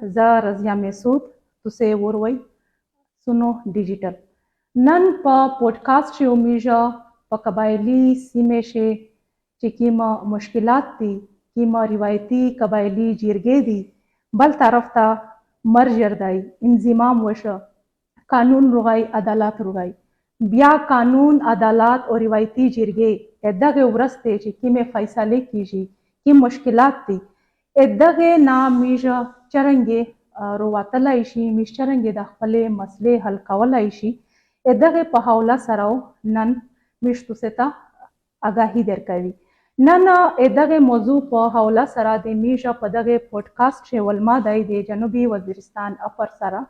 زه رضیہ محسود تاسې وروي سونو ډیجیټل نن په پوډکاسټ کې ومیږه په قبایلی سیمې کې چې کوم مشکلات دي کوم روایتي قبایلی جرګې دي بل طرف ته مرجر دی انضمام وشه قانون رغای عدالت رغای بیا قانون عدالت او روایتي جرګې دغه ورسته چې کومه فیصله کیږي کوم مشکلات دي دغه نامیږه چرنګې رواتلای شي میش چرنګې د خپلې مسلې حل کولای شي دغه په حواله سره نن میشتو ستا آگاهی درکوي نن دغه موضوع په حواله سره د میشه په دغه پوډکاسټ کې ولما د جنوبي وزیرستان اپر سره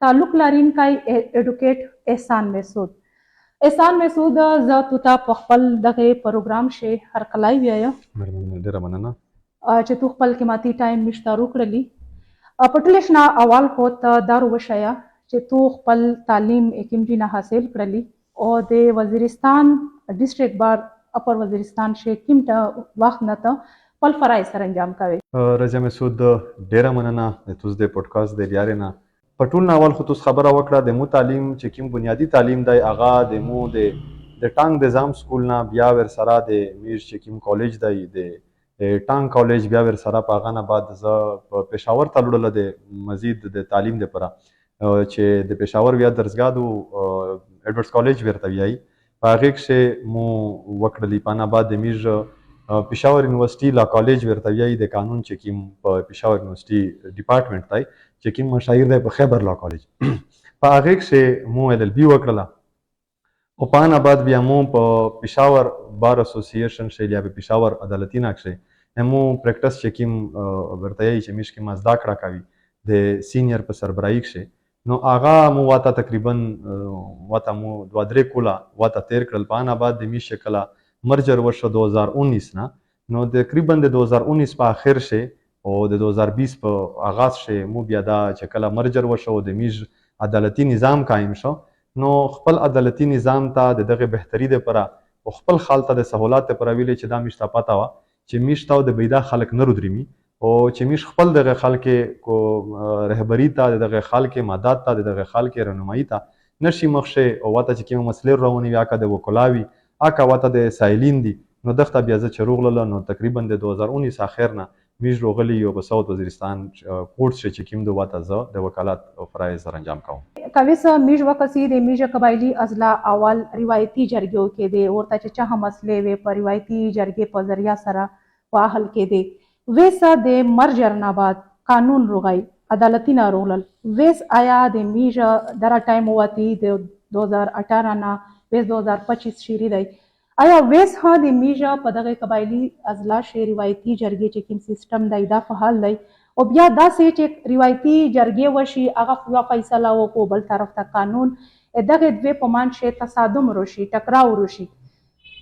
تعلق لرونکی ایډووکیټ احسان محسود زه تو په خپل دغه پروګرام کې هرکلی ویایم ډیره مننه چې تو خپل قیمتي ټایم مشترک کړلی پټلیش نه اول خو ته دارو وشیا چې تو خپل تعلیم کوم نه حاصل کړلی او د وزیرستان ډیسټریکټ بار اپر وزیرستان کې کوم وخت نه ته خپل فرایض سره انجام کوي رضیہ محسود ډیره مننه د توس د پودکاسټ د لیارې نه پټول ناول خو توس خبره وکړه د مو تعلیم چې کوم بنیادی تعلیم دی اغا د مو د ټانګ نظام سکول نه بیا ور سره د میر چې کوم کالج دی د ټانګ کالج بیا ور سره په غانه بعد ز پېښور ته لړل د مزید د تعلیم لپاره چې د پېښور بیا درسګادو ایډورډز کالج ورته ویای په هغه کې مو وکړلی پانا بعد د میر پېښور یونیورسيټي لا کالج ورته ویای د قانون چې کوم په پېښور یونیورسيټي ډپارټمنټ دی چې کوم مشاهیر دی په خیبر لا کالج په هغه کې مو LLB وکړله او پانا بعد بیا مو په پېښور بار اسوسییشن شیلیا په پېښور عدالتي نقشه مو پریکټس چې کوم ورته یې چې مش کې مزدا کړه کوي د سینیئر په سربراهی کې نو آغا مو واته تقریبا واته مو 2-3 کولا واته تیر کړل پانا بعد د میشه کلا مرجر ورشه 2019 نه نو تقریبا د 2019 په اخر شه او د 2020 په آغاز شه مو بیا دا چې کلا مرجر ورشه او د میش عدالتي نظام قائم شو نو خپل عدالتي نظام ته دغه بهتري ده پر او خپل خالته د سہولات پر ویلې چې دا میشته پتا وا چې میشته د بيدا خلک نه رودريمي او چې میش خپل دغه خلک کو رهبری ته دغه خلک مدد ته دغه خلک رهنمایي ته نشي مخشه او واته چې کوم مسلې رواني ویا کده وکلاوي اکا واته د سایلین دي نو دغه بیا ز چروغله نو تقریبا د 2019 اخر نه میش روغلی او په ساوث وزیرستان کورس چې کوم د واته ز د وکالت او فرایض سره انجام کوم کوي میش وکسي د میش قبایلی اضلاع اول روایتي جرګو کې دی ورته چې چا مسلې وي په روایتي جرګې په ذریعہ سره واحل کې دی ویسا د مرجر نه بعد قانون رغای عدالتي نه رولل ویس آیا د میش درا ټایم وتی د 2018 نه 2025 شری دی آیا ویس ها د میش په دغه قبایلی اضلاع شی روایتي جرګې چې کوم سیستم دی دا فعال دی او بیا دا سې چې روایتي جرګې وشي هغه خپل فیصله وکړو بل طرف ته قانون دغه دوی په مان شي تصادم وروشي ټکراو وروشي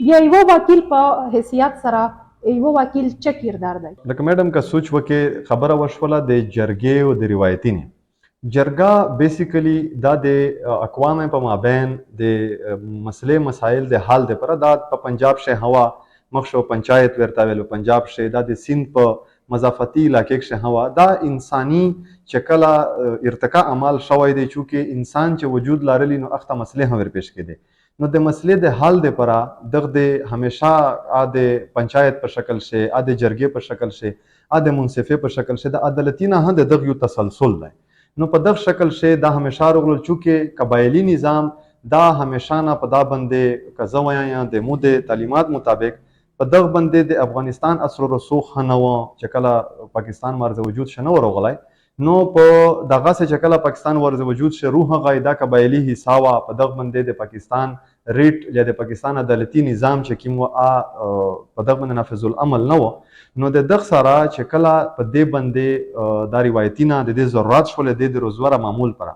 بیا یو وکیل په حیثیت سره یو وکیل چا کردار دی لکه میډم کا سوچ وکې خبره وشوله د جرګې او د روایتي نه جرګه بیسیکلی دا د اقوام په مابین د مسلې مسائل د حل د پر دا په پنجاب شه هوا مخشو پنچایت ورته ویلو پنجاب شه دا د سند په مضافتی علاقې شه هوا دا انساني چکلا ارتقا عمل شوی دی چې انسان چې وجود لرلی نو اخته مسلې هم ور پیش کړي نو د مسلې د حل د پر دغه همیشه د پنچایت په شکل شه د جرګې په شکل شه د منصفه په شکل شه د عدالتي نه د دغه یو تسلسل دی نو په دغه شکل شه دا همیشه رغلل چې قبایلی نظام دا همیشه نه په دا باندې کزویا یا د مو د تعلیمات مطابق په دغه باندې د افغانستان اثر رسوخ نه و چې کله پاکستان مرز وجود شنه ورغلای نو په دغه څه چې کله پاکستان ورز وجود شه روح غایدا قبایلی حساب په دغه باندې د پاکستان ریټ یا د پاکستان عدالتي نظام چې کوم په دغه باندې نافذ العمل نه و نو د دغه سره چې کله په دې باندې د روایتي نه د ضرورت شول د روزمره معمول پر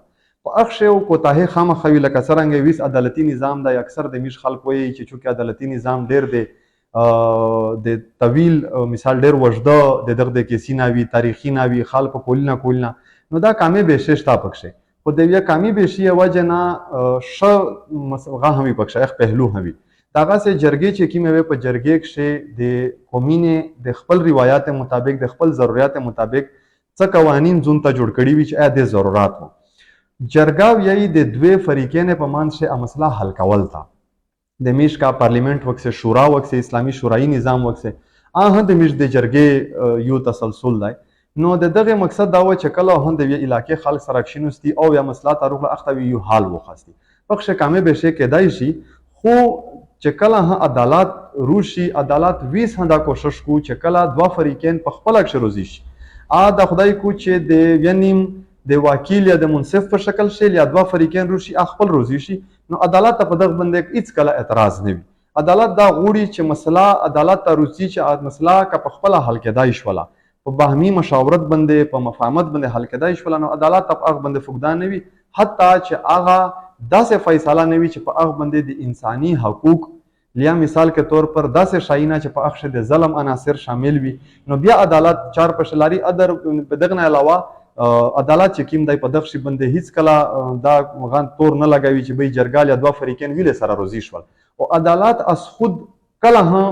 په اخشه او کوتاه خامخوي لکه څنګه ویس عدالتي نظام د اکثر د میش خلک وایي چې عدالتي نظام ډیر دی د طویل مثال ډیر وجده د دغه کیسی ناوی تاریخي ناوی خلک کولنا نو دا کامې به ششتا پکشه خو د بیا کمی به شی وجنا ش مسغه همي پکشه اخ پهلو همي داغه سه جرګې چې کیمه په جرګې کې د قومینه د خپل روایت مطابق د خپل ضرورت مطابق څه قوانین ځون ته جوړ کړي وي چې د ضرورت وو. جرګه ویایي د دوی فریقین په منځ مسله حل کول تا د میش کا پارلیمنت وکسه شورا وکسه اسلامی شورایی نظام وکسه اه د میش د جرګې یو تسلسل دی. نو د دغه مقصد دا و چې کله هم د علاقې خلک سره کښینوستي او یا مسله تعرف اختوي یو حال وخاستي پخش کامه بشه کېدای شي خو چې کله عدالت روشي عدالت ویس هندا کوشش کو چې کله دوا فریقین په خپل اکشر روزي شي د خدای کو چې د ینیم د وکیل یا د منصف په شکل شي یا دوا فریقین روشي خپل روزي شي نو عدالت په دغه باندې هیڅ کله اعتراض نه وي. عدالت دا غوړي چې مسله عدالت ته روزي چې مسله کا په خپل حل کېدای شولا په باهمي مشاورت باندې په مفاهمت باندې حل کېدای شولا نو عدالت په هغه باندې فقدان نه وي حتی چې هغه داسې فیصله نه وي چې په هغه باندې د انساني حقوق لیا مثال کے طور پر داسې شاینا چې په هغه د ظلم عناصر شامل وي نو بیا عدالت چار پښلاري ادر په دغه علاوه عدالت چې کیم دی په دغه شی باندې هیڅ کله دا غان تور نه لګوي چې به جرګال یا دوا فریقین ویل سره روزي شول او عدالت از خود کله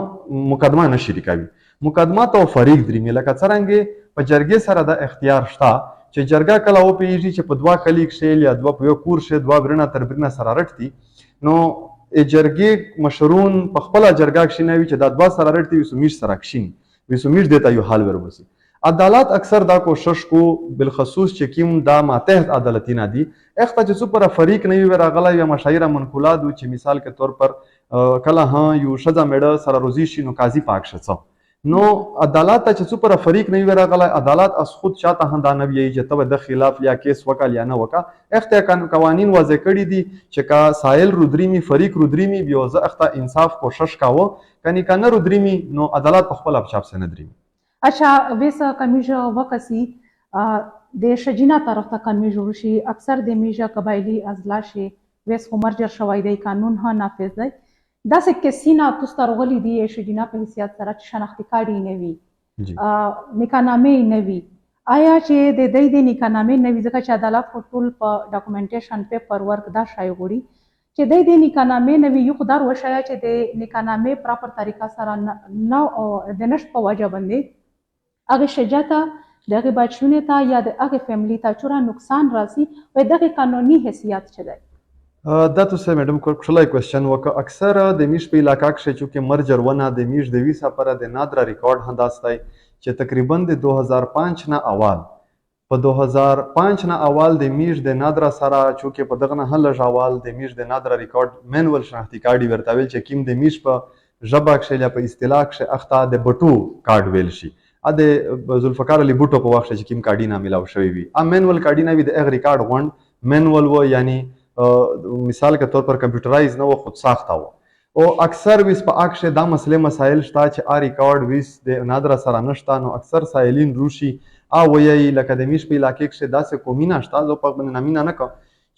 مقدمه نه شریکوي مقدمه ته فریق درې لکه څنګه په جرګې سره د اختیار شته چې جرګه کله او پیږي چې په دوا کلیک شیل یا دوا په یو کور شه دوا برنه تر برنه سره رټتي نو جرګې مشرون په خپل جرګه کښینوي چې دا دوا سره رټتي وسمیش سره کښین وسمیش دیتا یو حل وربسي. عدالت اکثر دا کوشش کو بالخصوص چې کیم دا ماتحت عدالتی نه دي اخته چې سپر فریق نه وي راغلا یا مشاهیر منقولات چې مثال کے طور پر کله یو شذا میډه سره روزي شي نو قاضي پاک شڅ نو عدالت چې سپر فریق نه وي راغلا عدالت از خود چاته هندا نه وي چې تب د خلاف یا کیس وکړ یا نه وکړه اخته قوانین وضع کړی دي چې کا سائل رودریمی فریق رودریمی بیوزه اخته انصاف کوشش کاوه کني کنه رودریمی نو عدالت په خپل اپچاپ سره نه دریمی. اچھا ویسا کمیجا وکسی د شجینا طرف ته کمیج ورشي اکثر د میجا قبائلی ازلا شي ویس مرجر شوی دی قانون ها نافذ دی داسې کسینا تستر غلی دی شجینا په حیثیت سره شناختی کارډی نه وي نکاحنامې نه وي آیا چې د دې د نکاحنامې نه وي ځکه چې عدالت ټول په ډاکومنټیشن پیپر ورک دا شای غوړي چې د دې نکاحنامې نه وي یو خدار وشایا چې د نکاحنامې پراپر طریقه سره نه د نشټ په وجه باندې اگه شجاعتا دغه بچونه تا یا دغه فیملی تا چورا نقصان راځي و دغه قانوني حیثیت چه دی دا تو سه میډم کوښلای کوېسچن وک اکثر د میش په علاقہ کې چې مرجر ونه د میش د ویسا پر د نادر ریکارډ هنداستای چې تقریبا د 2005 نه اول په 2005 نه اول د میش د نادر سره چې په دغه نه هل جوال د میش د نادر ریکارډ مینول شناختی کارډي ورتاویل چې کیم د میش په ژبه کې یا په اصطلاح کې اخته د بټو کارډ ویل شي د ذوالفقار علی بوټو په وخت چې کیم کارډی نه ملاو شوی وي مینول کارډی نه وي د اغ ریکارډ غوند مینول و یعنی مثال کے طور پر کمپیوټرایز نه و خود ساخته و او اکثر ویس په اکشه دا مسله مسائل شته چې ا ریکارډ ویس د نادر سره نشته نو اکثر سائلین روشي او وی لکه د میش په علاقې کې داسې کومینه شته زو په باندې نامینه نه کو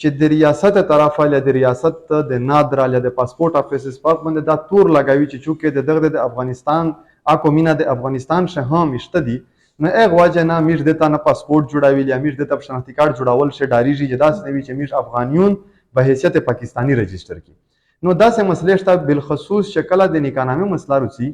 چې د ریاست طرفه له د ریاست د نادر له د پاسپورت افیسز په باندې دا تور لګاوي چې چونکه د دغه د افغانستان اکو مینا د افغانستان شه هم مشته دي نو هغه واجه نه میش دته نه پاسپورت جوړاوي یا میش دته شناختی کارت جوړاول شه ډاریږي چې داس نوي چې میش افغانیون به حیثیت پاکستانی رجستر کی نو داسې مسلې شته بالخصوص شکل د نکاحنامې مسله روسی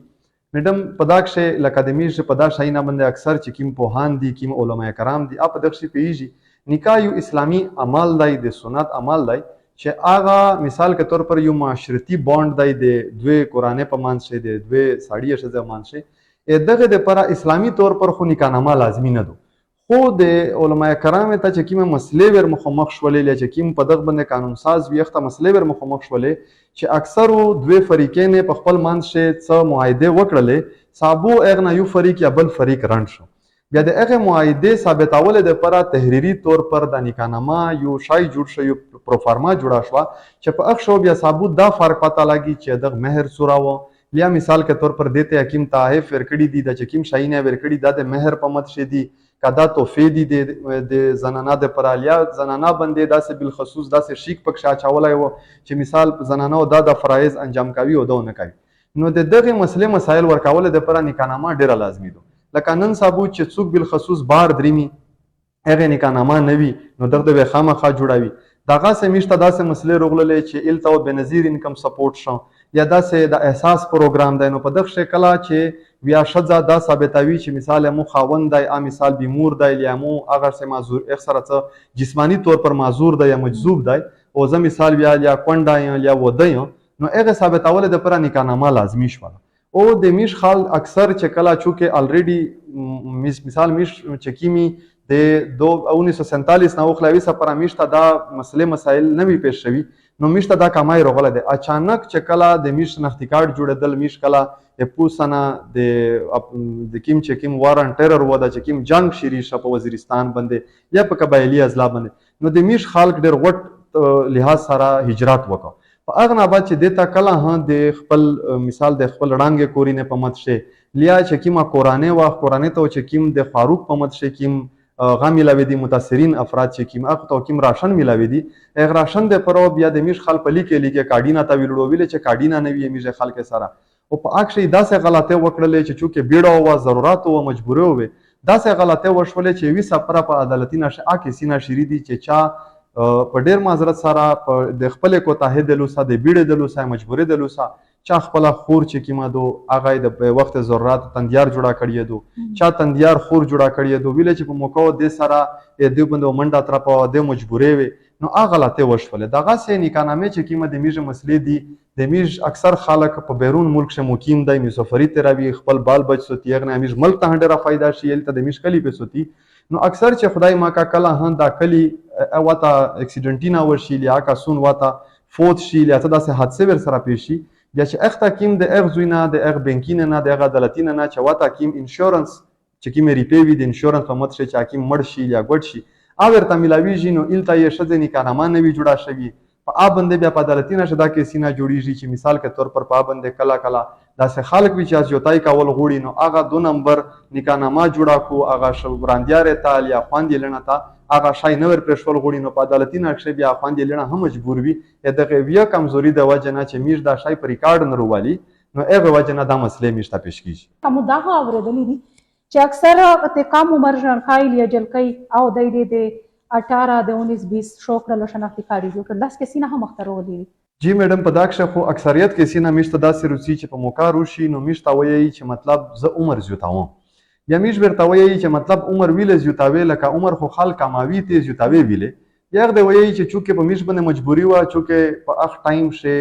میډم پداکشه لکادمیش په دا شاینا باندې اکثر چې کیم پوهان دي کیم علما کرام دي اپ دغه پیږي نکاح یو اسلامی عمل دی د سنت عمل دی چې هغه مثال کے طور پر یو معاشرتی بانډ دی د دوی قرآن په مان شه د دوی ساړی شه مان شه دغه د پر اسلامی طور پر خو نکاحنامه لازمی نه دو خو د علما کرام ته چې کیمه مسلې ور مخامخ شولې چې کیم په دغه باندې قانون ساز ویخته مسلې ور مخامخ شولې چې اکثر دوی فریقین په خپل مان شه څه معاهده وکړلې صابو اغه یو فریق یا بل فریق رند شو بیا د هغه معاهده ثابتول د پر تحریری طور پر د نکاحنامه یو شای جوړ شو یو پروفارما جوړا شو چې په اخ شو بیا ثابوت دا فرق پتا لګي چې د مہر سوراو لیا مثال کے طور پر دیتے حکیم تحائف ورکړي دي د چکیم شاینه ورکړي د مہر په مت شه دي کدا توفی دي د زنانا د پرالیا زنانا باندې داسې بالخصوص داسې شیک پکښا چاولای وو چې مثال زنانا او د فرایض انجام کوي او دونه کوي نو د دغه مسلې مسائل ورکول د پر نکاحنامه ډیره لازمي دي لکه نن ثابوت چې څوک بالخصوص بار دریمی هغه نکاحنامه نوي نو دغه به خامخا جوړاوي دغه سمیشته داسې مسلې رغللې چې التو بنظیر انکم سپورټ شو یا داسې د احساس پروګرام دی نو په دغه شکل چې یا ښځه دا ثابتوي چې مثال مو خاوند دی، مثال بیمور دی، یا مو هغه څه معذور اکثره څه جسمانی طور پر معذور دی یا مجذوب دی، او زه مثال بیا یا کونډه یم یا وده یم، نو هغه ثابتول د پر نکاحنامه لازمی شوه. او د میش خال اکثر چې کله چونکې الریډي مثال میش چې کیمی د 1947 نه اوخلاوي سره میشته دا مسلې مسائل نوی پیش شوي، نو میشته دا کمای راغله ده. اچانک چې کله د میش شناختی کارت جوړېدل، میش کله پوسنه د کیم چې کیم وارن ټیرر و د چې کیم جنگ شری شه په وزیرستان باندې یا په قبایلی اضلاع باندې، نو د میش خلک ډېر غټ لحاظ سره هجرت وکړ. په هغه نه بعد چې دیتا کله ها د خپل مثال د خپل رنګ کورینه په مت شه لیا چې کیما قرانه وا قرانه ته چې کیم د فاروق په مت شه کیم غا ملاوي دي متاثرین افراد چې کیم اخ تو کیم راشن ملاوي دي اغه راشن د پرو بیا د میش خل په لیکه لیکه کاډینا تا ویلړو ویل چې کاډینا نه وی میش خلک سره او په اکشي داسې غلطه وکړلې چې چونکه بیړه او ضرورت او مجبوره وي داسې غلطه وشولې چې وی سفره په عدالتي نشه اکه سینا شری دي چې چا په ډیر معذرت سره د خپل کوتاه د لوسا د بیړه د لوسا مجبوره د لوسا چا خپل خور چې کیما دو اغه د وخت ضرورت تندیار جوړا کړی دو چا تندیار خور جوړا کړی دو ویل چې په موقع د سره د بندو منډه تر په د مجبوره وي نو اغه غلطه وشوله دغه سه نکانامه چې کیما د میژه مسلې دي د میژ اکثر خلک په بیرون ملک شه مقیم دی مسافری تراوی خپل بال بچ سوتی اغه میژ ملک ته ډیره فائدہ شي ال ته د میژ کلی په سوتی نو اکثر چې خدای ما کا کله هان دا کلی واتا اکسیډنټینا ورشي لیا کا سون واتا فوت شي لیا ته داسې حادثه ور سره پیشي یا چې اخته کیم د اغ زوینه د اغ بانکینه نه د اغ عدالتینه نه چې واتا کیم انشورنس چې کیم ریپیوی د انشورنس په مت چې کیم مړ شي یا ګډ شي اور ته ملاویږي نو الته یې شذ نکانامه نوی جوړا شوی په ابند بیا په عدالتینه شدا کې سینا جوړیږي چې مثال کے طور پر پابند کلا کلا داسې خلک وی چې جوتای کول غوړي نو اغه 2 نمبر نکانامه جوړا کو اغه شبراندیار تال یا خواندې لنه تا اغه شای نور پرشول غوړي نو په عدالتینه کې بیا خواندې لنه هم مجبور وي دغه ویا کمزوري د وجنه چې میر دا شای پر ریکارډ نه روالي نو هغه وجنه دا مسلې میشته پیش کیږي کوم دا اوریدلې دي چې اکثر ته کم عمر ژوند خایل یا جلکۍ او د 18 د 19 20 شوکر له شناختی کاری جوړ کړل لاس کې سینه هم مخترولې جی میډم په داکشه خو اکثریت کې سینه میشته داسې روسی چې په موقع روشي نو میشته وایي چې مطلب زه عمر زیاتاوم یا میش ورته وایي چې مطلب عمر ویل زیاتاوي لکه عمر خو خلک کماوي ته زیاتاوي ویلې یا د وایي چې چونکه په میش باندې مجبوری و چونکه په اخ ټایم شه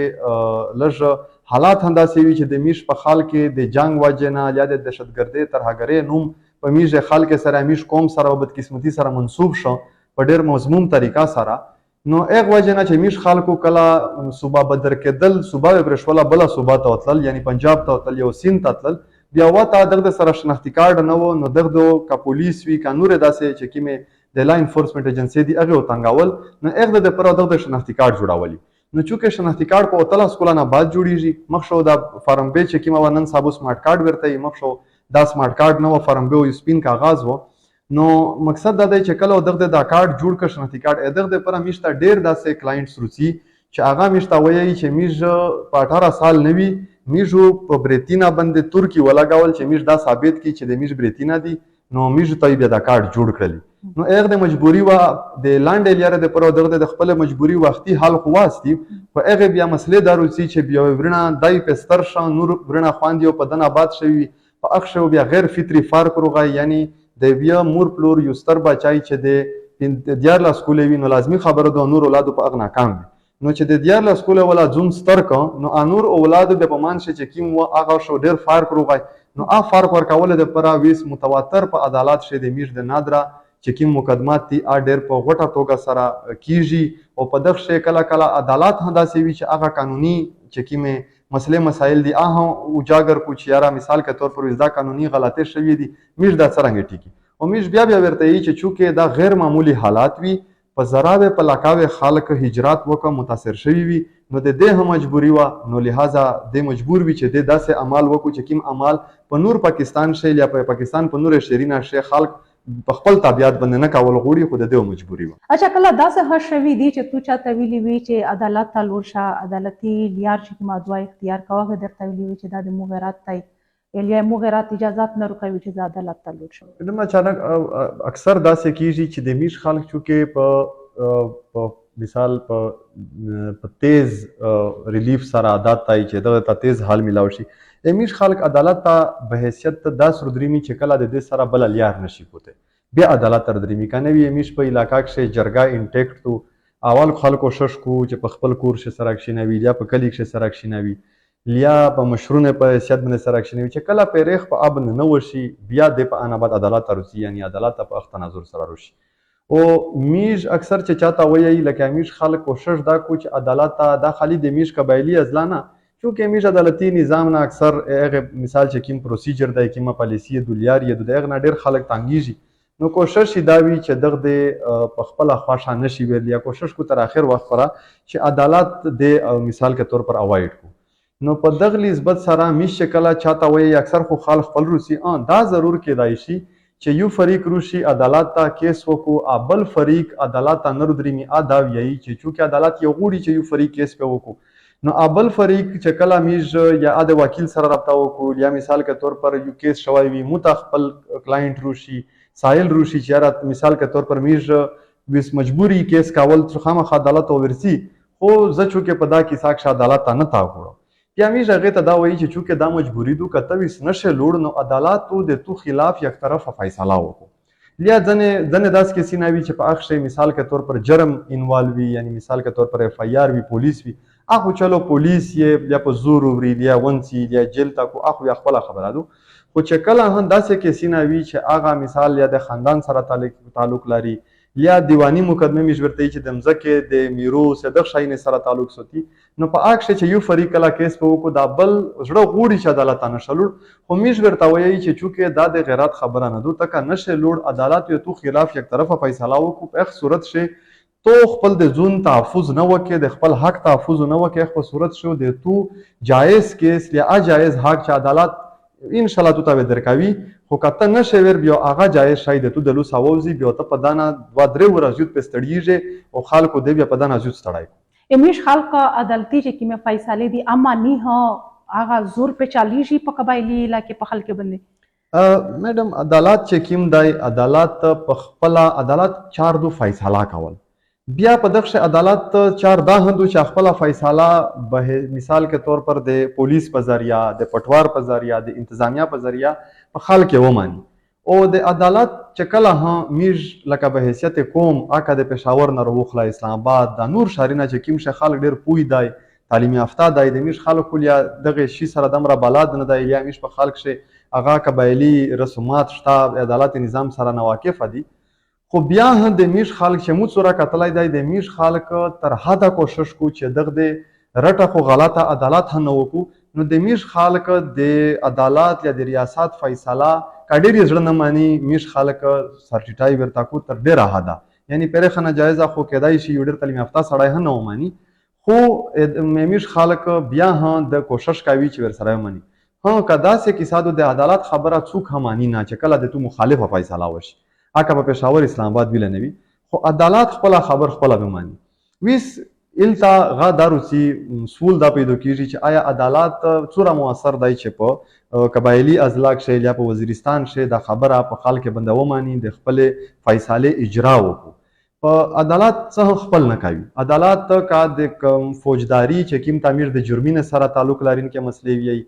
لږ حالات هنداسي وي چې د میش په خال کې د جنگ واجنه یا د دهشتګردۍ ترهګرۍ نوم په میش خلک سره میش قوم سره بد قسمتي سره منسوب شو په ډېر مضمون طریقه سره نو اغ وجنه چې میش خلکو کله صوبه بدر کېدل صوبه برشوله بل صوبه ته وتل یعنی پنجاب ته وتل یو سین ته وتل بیا وته دغه سره شناختی کارت نه و نو دغه کا پولیس وی قانون داسې چې کیمه د لا انفورسمنت ایجنسی دی هغه وتنګول نو اغه د پر دغه شناختی کارت جوړاولي نو چونکه شناختی کارت په وتل اسکولانه بعد جوړیږي مخشو د فارم به چې کیمه ونن صاحب سمارټ کارت ورته مخشو دا سمارټ کارت نو فارم به یو سپین کاغذ و نو مقصد دا دی چې کله دغه د کارت جوړ کړ شناختی کارت دغه پر میشته ډیر داسې کلاینټس روسی چې هغه میشته وایي چې میژ په 18 سال نوي میژو په بریتینا باندې ترکی ولاګول چې میژ دا ثابت کی چې د میژ بریتینا دی نو میژ ته بیا د کارت جوړ کړل نو هغه د مجبوری و د لاندې لیاره د پر دغه د خپل مجبوری وختي حل خواستی په هغه بیا مسلې دا روسی چې بیا ورنه دای پستر شان نور ورنه خواندیو په دن آباد شوی په اخشو بیا غیر فطری فرق روغای یعنی د بیا مور پلور یو ستر بچای چې د دیار لا سکول وی نو لازمی خبره د نور اولاد په اغنا کام نو چې د دیار لا سکول ولا زوم ستر ک نو انور اولاد د پمان ش چې کیم و اغه شو ډیر فرق روغای نو ا فرق ورکول د پراویس متواتر په عدالت شه د میش د نادره چې کیم مقدمات تی ا ډیر په غټه توګه سره کیږي او په دغه شکل کله کله عدالت هنداسي وی چې اغه قانوني چې کیمه مسئله مسائل دی اجاگر کو چیارا مثال کے طور پر وزدا قانونی غلطی شوی دی میش دا څنګه ټیکی او میش بیا ورته ای چې چونکه دا غیر معمولی حالات وی په زراوه په لکاوه خلک هجرت وکه متاثر شوی وی نو د دې هم مجبوری و نو لہذا د مجبور وی چې د داسې عمل وکړو چې کیم عمل په نور پاکستان شې یا په پاکستان په نور شرینا شې خلک په خپل طبيعت باندې نه کول غوړي خو د دې مجبوری و اچھا کله داسې هر شوی دی چې تو چاته ویلی وی چې عدالت ته لور شه عدالتي لیار چې موضوع اختیار کوه درته ویلی وی چې د مغیرات تای یا مغیرات اجازهات نه ورکوي چې عدالت ته لور شه نو اچانک اکثر داسې کیږي چې د میش خلک چونکه په مثال په تیز ریلیف سره عادت تای چې دغه ته تیز حال ملاو شي امیش خلق عدالت ته به حیثیت داس رودریمی چې کله د دې سره بل لیار نشي کوته بیا عدالت تر درېمی کنه وی امیش په علاقہ کې جرګه انټیکټ تو اول خلکو شش کو چې په خپل کور ش سره کښینوي یا په کلی کې سره کښینوي لیا په مشرونه په حیثیت باندې سره کښینوي چې کله پیریخ په اب نه وشي بیا د په ان بعد عدالت ترسي یعنی عدالت په وخت تناظر سره وشي او میش اکثر چې چاته وایي لکه میش خلک کوشش دا کو چې عدالت دا خالی د میش قبایلی ازلانه چونکه میش عدالتي نظام نه اکثر هغه مثال چې کوم پروسیجر دی کومه پالیسی دلیار یا دغه نه ډیر خلک تانګیږي نو کوشش دا وی چې دغه په خپل خواشه نشي ویل یا کوشش کو تر اخر وخت پر چې عدالت د مثال کے طور پر اوایډ کو نو په دغه نسبت سره میش کله چاته وایي اکثر خو خلک خپل روسي دا ضرور کېدای شي چې یو فریق روشي عدالت ته کیس وکړو ابل فریق عدالت ته نه درېمی دا ویي چې چونکه عدالت یو غوړي چې یو فریق کیس په وکړو نو ابل فریق چې کله میج یا د وکیل سره رابطه وکړو یا مثال کے طور پر یو کیس شوی وي متخپل کلاینټ روشي سائل روشي چې مثال کے طور پر میج وس مجبوری کیس کاول خامخ عدالت ورسی خو زه چونکه په دا کې ساکش عدالت ته نه تا کړو یا میج هغه ته دا وایي چې چونکه دا مجبوری دو کته وس نشه لوړ نو عدالت تو د تو خلاف یک طرف فیصله وکړو لیا ځنه داس کې سیناوي چې په اخر مثال کے طور پر جرم انوالوي یعنی مثال کے طور پر ایف آئی آر وی پولیس وی اخو چلو پولیس یې یا په زور وری یا ونسی یا جیل تا کو اخو یا خپل خبره دو خو چې کله هم داسې کې سیناوي چې هغه مثال یا د خاندان سره تعلق لري یا دیوانی مقدمه مشورتي چې د مزکه د میروث د شاین سره تعلق ساتي نو په اخر چې یو فریق کله کیس په وکړو دا بل زړه غوړي چې عدالت نه شلور خو مشورته وایي چې چونکه دا د غیرت خبره نه دو تک نشه لوړ عدالت یو تو خلاف یک طرفه فیصله وکړو په صورت شي تو خپل د ځون تحفظ نه وکړي د خپل حق تحفظ نه وکړي خو صورت شو د تو جایز کیس یا اجایز حق چې عدالت ان شاء الله تو ته درکوي خو کته نشه ور بیا هغه جایز شاید تو د لو ساوزي بیا ته په دانا دوا درې ورځې په ستړیږي او خلکو دی بیا په دانا زیات ستړای امیش خلک عدالتي چې کیمه فیصله دي اما نه هغه زور په چالیږي په قبایلی علاقې په خلک باندې میډم عدالت چې کیم دی عدالت په خپل عدالت چار دو فیصله کول بیا په دغه عدالت چار دا هندو چې خپل فیصله به مثال کے طور پر د پولیس په ذریعہ د پټوار په ذریعہ د انتظامیه په ذریعہ په خلک وماني او د عدالت چې کله هم میج لکه به حیثیت قوم اکه د پېښور نه روخله اسلام آباد د نور شهرونه چې کیم شه خلک ډیر پوی دی تعلیمي یافته دی د میج خلک یا دغه شی سره دمره بلاد نه دی یا میج په خلک شه هغه قبایلی رسومات شته عدالت نظام سره نواقف دي خو بیا هم د میش خلک چې مو سره کتلای دی د میش خلک تر حده کوشش کو چې دغه د رټه خو غلطه عدالت نه وکړو نو د میش خلک د عدالت یا د ریاست فیصله کډیر ځړ نه مانی میش خلک سرټیټای ورتا کو تر ډیره حده یعنی پرې خنه جایزه خو کېدای شي ډیر تعلیم یافته سړی نه ومانی خو میش خلک بیا هم د کوشش کوي چې ور سره ومانی کدا سه کیسادو د عدالت خبره څوک همانی نه چې کله د تو مخالفه فیصله وشي اکه په پېښور اسلام آباد ویل نه وي خو عدالت خپل خبر خپل به مانی ویس التا غا داروسی سوال دا پیدا کیږي چې آیا عدالت څوره موثر دی چې په قبایلی ازلاق شي یا په وزیرستان شي دا خبره په خلک بندو مانی د خپل فیصله اجرا وکړو په عدالت څخه خپل نه کوي عدالت کا د فوجداري چې کیم تعمیر د جرمینه سره تعلق لرین کې مسلې وي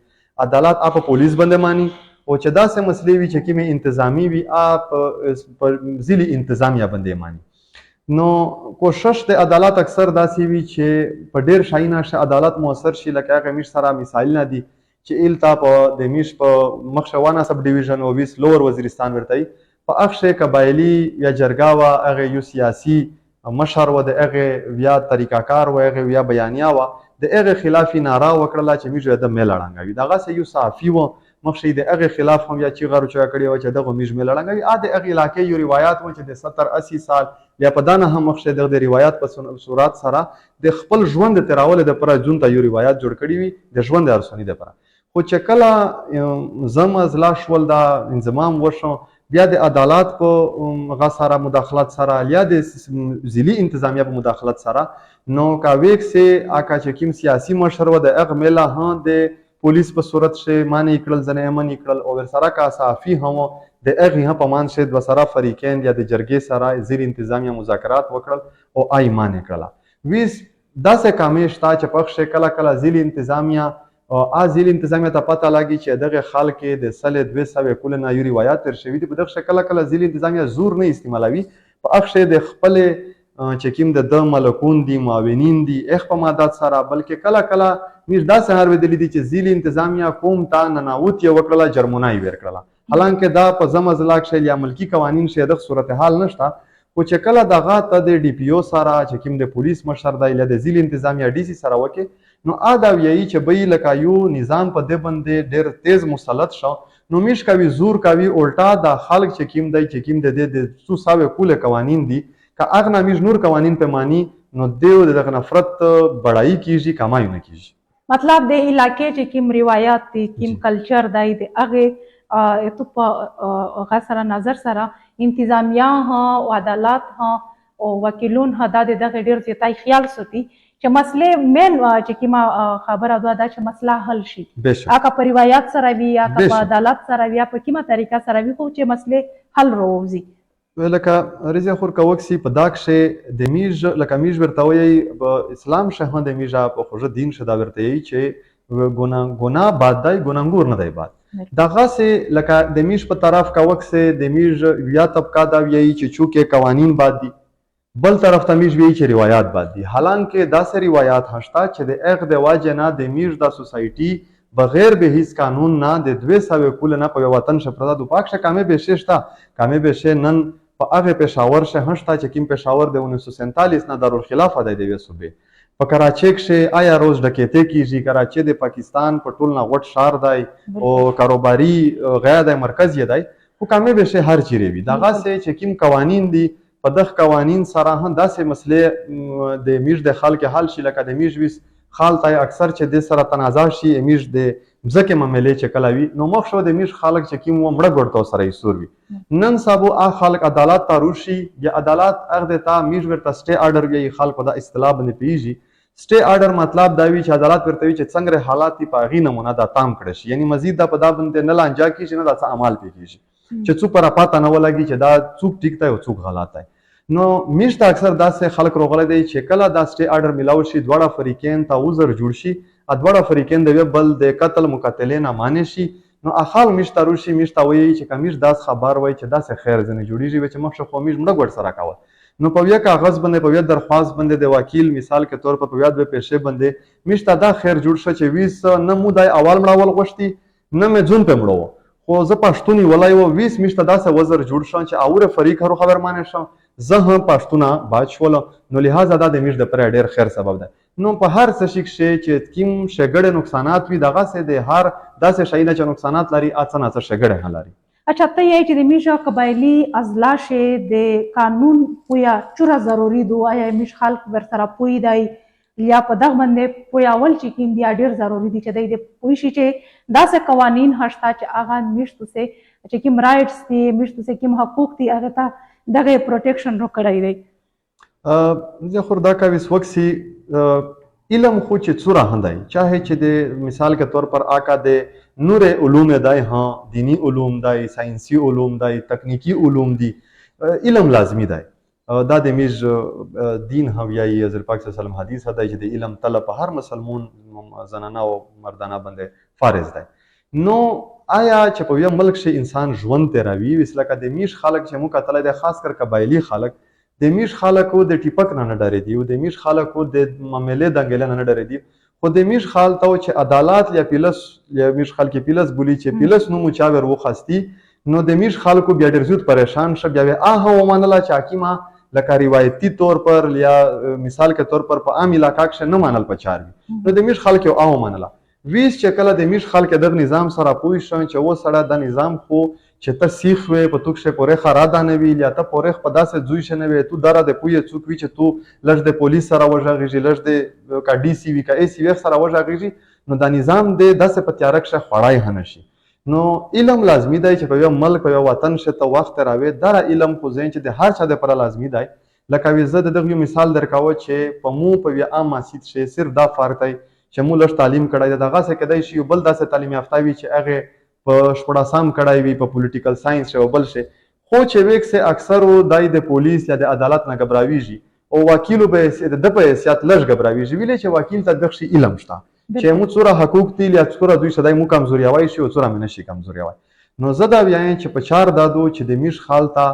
عدالت اپ پولیس بند مانی او چې دا سه مسلې وي چې کیمه انتظامی وي اپ ضلع انتظامیه بندې مانی نو کوشش د عدالت اکثر داسې وي چې په ډیر شاینه شه عدالت موثر شي لکه هغه میش سره مثال نه دي چې التا په د میش په مخشوانه سب ډیویژن او ویس لوور وزیرستان ورته په اخشه قبایلی یا جرګاوه هغه یو سیاسي مشر و د هغه بیا طریقاکار و هغه بیا بیانیا و د هغه خلاف ناره وکړه چې میش د مل لړنګوي دغه سه یو صحافي و مخشي د هغه خلاف هم یا چې غرو چا کړی و چې دغه میج مل لړنګوي د هغه علاقې یو روایت و چې د 70-80 سال یا په دانه هم مخشي د روایت په صورت سره د خپل ژوند تراول د پر جون ته یو روایت جوړ کړی وي د ژوند ارسونی د پر خو چې کله زم از لا شول دا انضمام وشو بیا د عدالت په غسره مداخلت سره یا د ضلعي انتظامیه په مداخلت سره نو کا ویک سه اکا چې کوم سیاسي مشر و د هغه مله ها د پولیس په صورت شه معنی کړل ځنه امن کړل او سره کا صحافي هم د هغې هم په منځ کې دوه سره فریقین یا د جرګې سره زیر انتظامیه مذاکرات وکړل او ایمان یې کړله. ویس داسې کامې شته چې په هغه کله کله زیر انتظامیه او زیر انتظامیه ته پته لګي چې دغه خلک د سل 200 کلونه یو روایات تر شوي دي. په دغه کله کله زیر انتظامیه زور نه استعمالوي، په هغه د خپل چې کوم د ملکون دي معاونین دي هغه په مدد سره، بلکې کله کله موږ داسې هر ویلي دي چې زیر انتظامیه کوم ته ننوت یې وکړله جرمونه یې ورکړله، حالانکه دا په زمزلاک شی یا ملکی قوانین شی دغه صورتحال نشته. خو چې کله دغه ته د ډي پی او سره چې کوم د پولیس مشر دی یا د ضلع انتظامیه ډي سي سره وکړي نو دا وایي چې به لکه یو نظام په دې باندې ډېر تیز مسلط شو، نو میش کوي زور کوي الټا د خلک چې کوم دی چې کوم د دې د څو ساوه کول قوانین دي که هغه نامیز نور قوانین په معنی نو دیو دغه نفرت بڑای کیږي کمای نه کیږي. مطلب د علاقې چې کوم روایت دي کوم کلچر دی د هغه تو په غسر نظر سره انتظامیه ها او عدالت ها او وکیلون ها د دغه ډیر زیاتای خیال ساتي چې مسله مین چې کیما خبره ده چې مسله حل شي، هغه په روایت سره وي یا په عدالت سره وي په کومه طریقه سره وي خو چې مسله حل راوځي. لکه رضیہ خور کوکسی په داک شه د میج لکه میج ورته وي په اسلام شه د میجا په خوږه دین شه دا ورته وي چې ګناه باد دی ګناګور نه دی باد. دغه سه لکه د میش په طرف کوکسه د میج یا طبقه دا وی چې چونکه قوانین باد دي، بل طرف ته میج وی چې روایت باد دي، حالانکه داسې روایت هشتا چې د اغ د واجه نه د میج د سوسایټي بغیر به هیڅ قانون نه د 200 کول نه په وطن شپردا د پاک شه کمه به ششتا کمه به شه نن په هغه پېښور شه هشتا چې کوم پېښور د 1947 نه دارالخلافه دی د صوبې په کراچۍ کې آیا روز ډکېته کیږي. کراچۍ د پاکستان په ټول نه غټ شهر دی او کاروباري غیا د مرکز یې دی، خو کمې به شي هر چیرې وي. دغه سه چې کوم قوانین دي په دغه قوانین سره هم داسې مسلې د میج د خلک حل شي، لکه د میج ویس خال ته اکثر چې د سره تنازع شي میج د ځکه معاملې چې کله وي نو مخ شو د میج خلک چې کوم مړه ګړتو سره یې سور وي. نن سبا ا خلک عدالت ته روشي یا عدالت اغه ته میج ورته سټي آرډر وی خلک په د اصطلاح باندې پیږي. سټي آرډر مطلب دا وی چې عدالت ورته وی چې څنګه حالات په غي نمونه دا تام کړی شي، یعنی مزید دا په دا باندې نه لانجا کیږي نه دا څه عمل پیږي چې څو پر پاته نه ولګي چې دا څوک ټیک دی او څوک غلط دی. نو میش ته اکثر داسې خلک روغله دی چې کله دا سټي آرډر ملاو شي دواړه فریقین ته وزر جوړ شي، دواړه فریقین د بل د قتل مقتلین معنی شي، نو اخال میش ته روشي میش ته وی چې کمیش داس خبر وای چې داسې خیر زنه جوړیږي چې مخ خو میش مړه ګډ سره کاوه. نو په یو کاغذ باندې په یو درخواست باندې د وکیل مثال کې تور په یاد به پېښه باندې میش ته دا خیر جوړ شو چې ویس نه مو دای اول مړول غوښتي نه مې ځون په مړو خو زه پښتوني ولای و ویس میش ته داسې وزر جوړ شو چې اوره فریق هر خبر مانه شو زه هم پښتونه باد شول، نو لہذا دا د میش د پر ډیر خیر سبب ده. نو په هر څه شي چې کیم شګړه نقصانات وي دغه سه د هر داسې شي نه چې نقصانات لري اڅنه څه شګړه هلاري. اچھا ته یې چې د میشا قبایلی ازلا شه د قانون پویا چوره ضروری دو آیا میش خلق ور سره پوی دی یا په دغه باندې پویا ول چې کیم دی ډیر ضروری دي چې د پوی شي چې داسې قوانین هشتا چې هغه میشتو سه چې کیم رائټس دي میشتو سه کیم حقوق دي هغه ته دغه پروټیکشن وکړای دی. زه خور دا کوي وکسي علم خو چې څوره هندای چاهه چې د مثال کے طور پر آکا د نور علوم دای ها دینی علوم دای ساينسي علوم دای تکنیکی علوم دی علم لازمی دای دا د میج دین هویای حضرت پاک صلی الله علیه وسلم حدیث هدای چې د علم طلب هر مسلمان زنانه او مردانه باندې فرض دی. نو آیا چې په یو ملک شي انسان ژوند تیروي وسلکه د میش خلک چې مو کتل د خاص کر قبایلی خلک د میش خلکو د ټیپک نه ډارې دی او د میش خلکو د معاملې دنګل نه ډارې دی، خو د میش خال ته چې عدالت یا پیلس یا میش خال کې پیلس بولی چې پیلس نو مچاور وخستی نو د میش خلکو بیا ډیر زیات پریشان شو بیا آه ومنله چې حکیمه لکه روایتي طور پر یا مثال کے طور پر په عام علاقہ کې نه مانل پچاروي نو د میش خلک آه ومنله ویس چې کله د میش خلک د نظام سره پوي شو چې و سره د نظام خو چې ته سیخ وې په توک شه پورې خراده نه وی یا ته پورې په داسې ځوی شنه وې تو دره د پوی څوک وی چې تو لږ د پولیس سره وژغږي لږ د کا ډي سی وی کا ای سی وی سره وژغږي نو د نظام د داسې په تیارک شه خړای هنشي. نو علم لازمی دی چې په یو ملک په یو وطن شه ته وخت راوي دا علم خو زین چې د هر چا د پر لازمی دی. لکه وی زه دغه مثال درکاوه چې په مو په یو عام مسجد شه صرف دا فرق دی چې مو لږ تعلیم کړای دغه څه کدی شي بل داسې تعلیم یافته وي چې هغه په شپړاسام کړای وي، په پولیټیکل ساينس او بل شي، خو چې ویک سه اکثر دای د پولیس یا د عدالت نه غبراویږي او وکیل به د په حیثیت لږ غبراویږي، ویلې چې وکیل ته دغه شی علم شته چې مو څوره حقوق دي یا څوره دوی شدای مو کمزوري وای شي او څوره مې نشي کمزوري وای. نو زه دا وایم چې په چار دادو چې د میش خالتا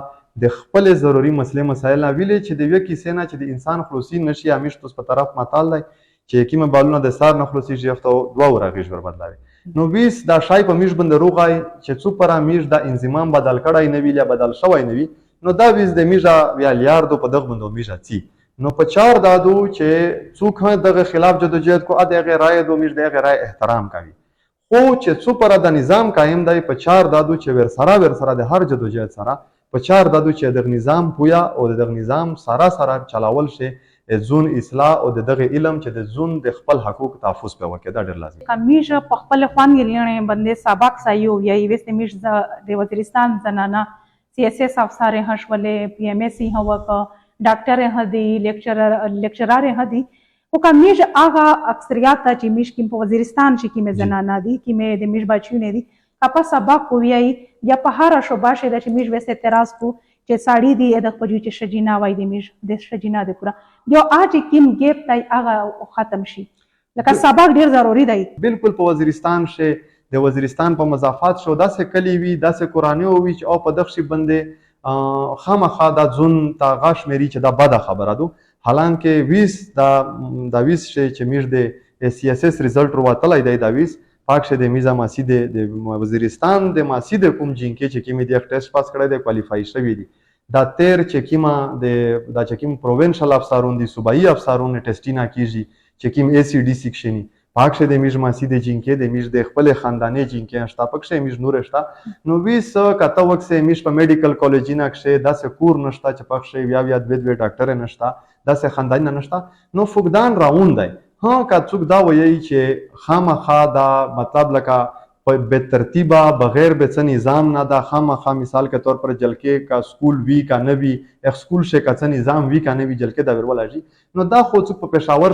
د خپل ضروري مسلې مسایل نه ویلې چې د یو کیسه نه چې د انسان خلاصي نشي همیش توس په طرف متال دی چې کیمه بالونه د سار نه خلاصي جفته دوه ورغیش ور بدلاوي. نو بیس دا شای په میش بند روغای چې څو پر میش دا انضمام بدل کړای نه ویل بدل شوی نه وی، نو دا بیس د میجا ویالیاردو په دغه بندو میجا تی. نو په چار دادو چې څوک دغه خلاف جدوجہد کو دغه رائے دو میش دغه رائے احترام کوي، خو چې څو پر د نظام قائم دی په چار دادو چې ور سره د هر جدوجہد سره په چار دادو چې د نظام پویا او د نظام سره چلاول شي زون اصلاح او دغه علم چې د زون د خپل حقوق تحفظ په وکړه دا ډیر لازم. کمیشه په خپل خوان یلنه باندې سبق سایو یا وست میش د وزیرستان زنانه سیاست افسر هشولې پی ایم ایس هوا کا ډاکټر هدي لیکچرر هدي او کمیش هغه اکثریت چې میش کې په وزیرستان چې کې زنانه دي کې د میش بچیونه دي کپا سبق کوي یا په هر شوبه شه د میش وست اعتراض کو چې ساړی دی د خپل چې شجینا وای د میش د شجینا د پورا یو اج کیم گیپ تای هغه ختم شي لکه سبق ډیر ضروری دی. بالکل په وزیرستان شه د وزیرستان په مضافات شو داسې کلی وی داسې قرآنی وی چې او په دغه شی باندې خامخا د ځون تا غاش مری چې دا بده خبره دو، حالانکه ویس دا ویس شي چې میش د سی اس اس ریزلټ ورتلای دی دا ویس پاک شه د میزا ماسی د وزیرستان د ماسی د کوم جنکې چې کیمه د ټیسټ پاس کړی دی کوالیفای شوی دی دا تیر چې کیما د چې کیم پروینشل افسرون دي صوبایي افسرون ټیسټینا کیږي چې کیم ای سی ډی سیکشنی پاک شه د میز ماسی د جنکې د میز د خپل خاندانی جنکې شتا پک شه میز نور شتا نو ویس کته وخت سه میز په میډیکل کالجینا کې دا سه کور نشتا چې پک شه بیا د ډاکټر نشتا دا سه خاندانی نشتا نو فقدان راوند دی. ها که څوک دا وایي چې خامخا دا مطلب لکه به ترتیبه بغیر به څه نظام نه دا خامخا مثال کے طور پر جلکې کا سکول وی کا نه وی اخ سکول شه کا څه نظام وی کا نه وی جلکې دا ورول اجي نو دا خو څوک په پېښور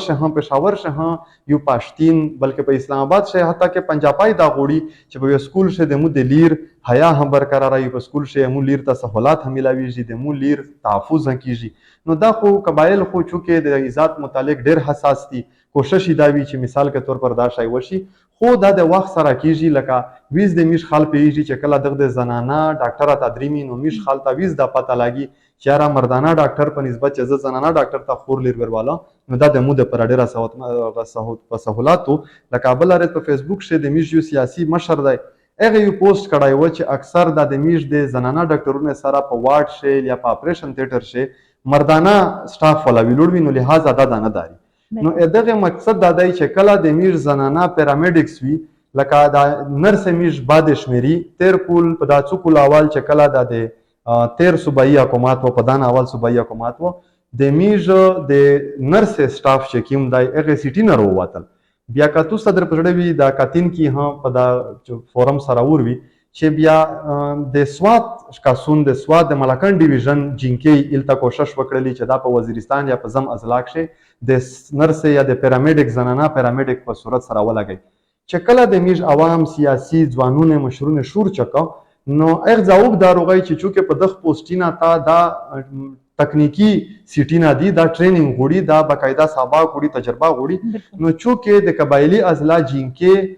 شه یو پښتين بلکې په اسلام آباد شه حتی کې پنجابای دا غوړي چې په سکول شه د مو د لیر حیا هم برقرار وي، په سکول شه مو لیر ته سہولات هم ملاويږي د مو لیر تحفظ کیږي. نو دا خو قبایل خو چونکې د عزت متعلق ډیر حساس دي، کوشش دا وی چې مثال کے طور پر دا شای وشي خو دا د وخت سره کیږي لکه ویز د میش خال پیږي چې کله دغه زنانه ډاکټر تدریمی نو میش خال تا ویز د پته لاګي چې را مردانه ډاکټر په نسبت چې زنانه ډاکټر ته خور لیر ورواله نو دا د مو د پر ډیره سہولاتو لکه بل رات په فیسبوک شه د میش یو سیاسي مشر دی هغه یو پوسټ کړای و چې اکثر د میش د زنانه ډاکټرونو سره په وارډ شه یا په اپریشن تھیټر شه مردانه سټاف ولا ویلوړ وینو لہذا دا نه داري. نو دغه مقصد دا دی چې کله د میش زنانه پیرامیډکس وی لکه دا نرس میش باد شمیري تیر پول په داڅو کول اول چې کله د تیر صوبایي حکومت و په دان اول صوبایي حکومت و د میش د نرس سټاف چې کیم دای هغه سیټی نه وروتل بیا کاتو صدر پړډوي دا کاتین کی ها په دا فورم سره ور وی چې بیا د سوات کاسون د سوات د ملکان ډیویژن جنکې الته کوشش وکړلی چې دا په وزیرستان یا په زم ازلاق شه د نرس یا د پیرامیډک زنانه پیرامیډک په صورت سره ولګي چې کله د میج عوام سیاسي ځوانونه مشرونه شور چکا نو هغه ځاوب داروغي چې چونکه په دغه پوسټینا تا دا تکنیکی سیټینا دی دا ټریننګ غوړي دا باقاعده سابق غوړي تجربه غوړي نو چونکه د قبایلی ازلا جنکې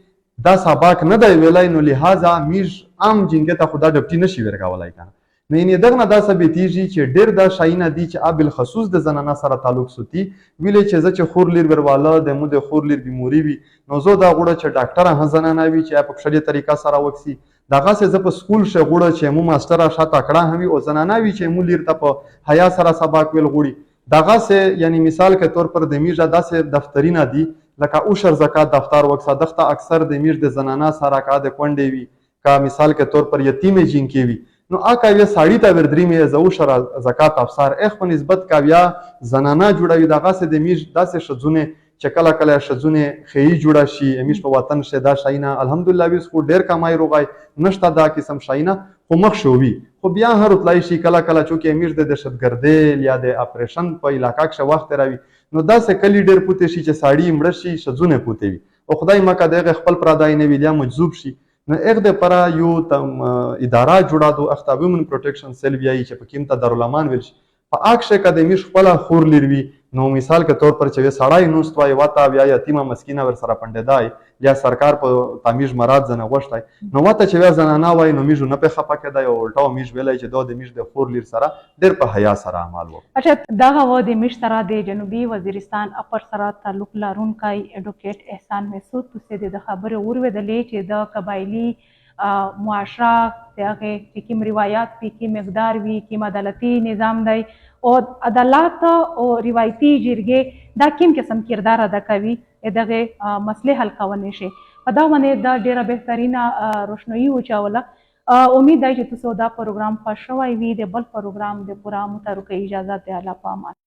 دا سابق نه دی ویلای نو لہذا میج عام جنګه ته خدا ډپټی نشي ورکولای کنه نو یې دغه دا ثابتېږي چې ډېر دا شاینه دي چې ابل خصوص د زنانه سره تعلق سوتی ویلې چې چې خور لیر ورواله د مو د خور لیر بیموري وي نو زه دا غوړه چې ډاکټر هم زنانه وي چې په شریعه طریقه سره وکسي دغه څه ز په سکول شه غوړه چې مو ماستر شاته کړه هم او زنانه وي چې مو لیر ته په حیا سره سبق ویل غوړي دغه څه یعنی مثال کے طور پر د میجا داسې دفترینه دي لکه اوشر زکات دفتر وکسا دغه اکثر د میج د زنانه سره کا د کونډې وي کا مثال کے طور پر یتیم جنکې وي نو آکا وی ساړی تا وردری مې زو شر زکات افسر اخ په نسبت کا بیا زنانه جوړوي دغه سه د میج داسې شزونه چکلا کله شزونه خی جوړه شي امیش په وطن شه دا شاینا الحمدلله وی سکو ډیر کمای روغای نشته دا قسم شاینا خو مخ شوبي خو بیا هر اطلاعي شي کله کله چونکه امیش د دهشتګردي یا د اپریشن په علاقہ کې وخت راوي نو دا سه کلی ډیر پوتې شي چې ساړی مړ شي شزونه پوتې وي او خدای مکه دغه خپل پرادای نه ویلیا مجذوب شي نو هغه دپاره یو اداره جوړه دو هغه ته وومن پروټیکشن سیل وایي چې په کې ته دارالامان ویل شي په هغه شی که د میش خپله خور لور وي نو مثال کے طور پر چې سړی نوست وای وته بیا یتیمه مسکینه ور سره پنډېدای یا سرکار په تمیز مراد زنه غوښتای نو وته چې بیا زنانه وای نو میژو نه په خپه کېدای او الټا میژ ویلای چې د میژ د خور لور سره ډېر په حیا سره عمل وکړي. اچھا دغه و د میش سره د جنوبي وزیرستان اپر سره تعلق لرونکی ایڈووکیٹ احسان محسود تاسو د خبرې اوریدلې چې د قبایلی معاشره دغه چې کوم روایات په کې مقدار وي کوم عدالتي نظام دی او عدالت او روایتي جرګې دا کوم قسم کردار ادا کوي دغه مسلې حل کولای شي په دا باندې دا ډیره بهترینه روشنايي وچوله. امید دی چې تاسو دا پروګرام خوښ شوی وي. د بل پروګرام د پوره مترکه اجازه ته الله پامان.